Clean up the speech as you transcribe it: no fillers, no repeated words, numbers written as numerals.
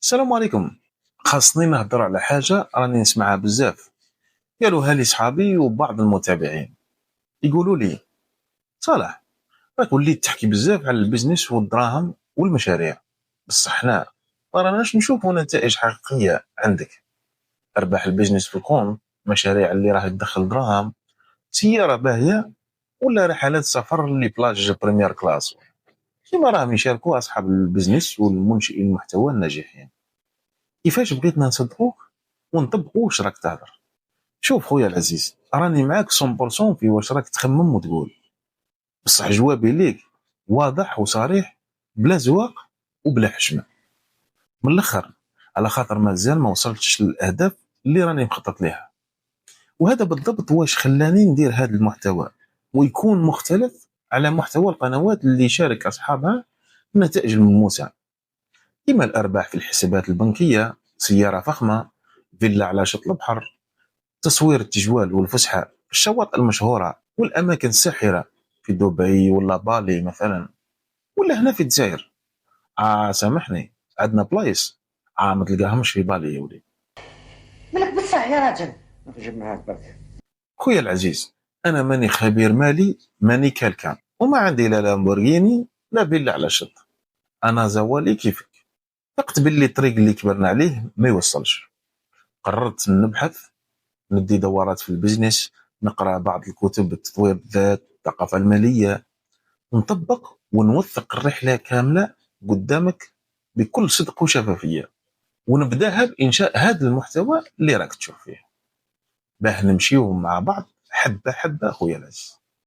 السلام عليكم. خاصني نهضر على حاجة راني نسمعها بزاف، قالوها لي صحابي وبعض المتابعين. يقولوا لي: صالح، راك وليت تحكي بزاف على البزنس والدراهم والمشاريع، بصح حنا ما راناش نشوفوا نتائج حقيقية عندك. ارباح البزنس في الكون، مشاريع اللي راح تدخل دراهم، سيارة باهية، ولا رحلات سفر اللي بلاج بريمير كلاس كيما راهم يشاركوا اصحاب البزنس والمنشئين المحتوى الناجحين. كيفاش بغيتنا نصدقوك ونطبقوا واش راك تهضر؟ شوف خويا العزيز، راني معاك 100% في واش راك تخمم وتقول، بصح جوابي ليك واضح وصريح، بلا زواق وبلا حشمه. من الاخر، على خاطر مازال ما وصلتش للاهداف اللي راني مخطط ليها. وهذا بالضبط واش خلاني ندير هذا المحتوى، ويكون مختلف على محتوى القنوات اللي يشارك اصحابها النتائج الملموسه، كما الارباح في الحسابات البنكيه، سياره فخمه، فيلا على شط البحر، تصوير التجوال والفسحة، الشواطئ المشهورة والأماكن الساحرة في دبي ولا بالي مثلا، ولا هنا في الجزائر. سامحني، عندنا بلايص ما تلقاهمش في بالي يا ولي. مالك بصح يا راجل. نجيب معاك برك. خويا العزيز، أنا ماني خبير مالي، ماني كالكان، وما عندي لا لامبورغيني لا فيلا على شط. أنا زوالي كيفك، فقت باللي الطريق اللي كبرنا عليه ما يوصلش. قررت نبحث، ندي دورات في البزنس، نقرأ بعض الكتب بتطوير الذات، الثقافة المالية، نطبق ونوثق الرحلة كاملة قدامك بكل صدق وشفافية، ونبداها بإنشاء هذا المحتوى اللي راك تشوف فيه، باه نمشيو مع بعض حبة حبة خويا العزيز.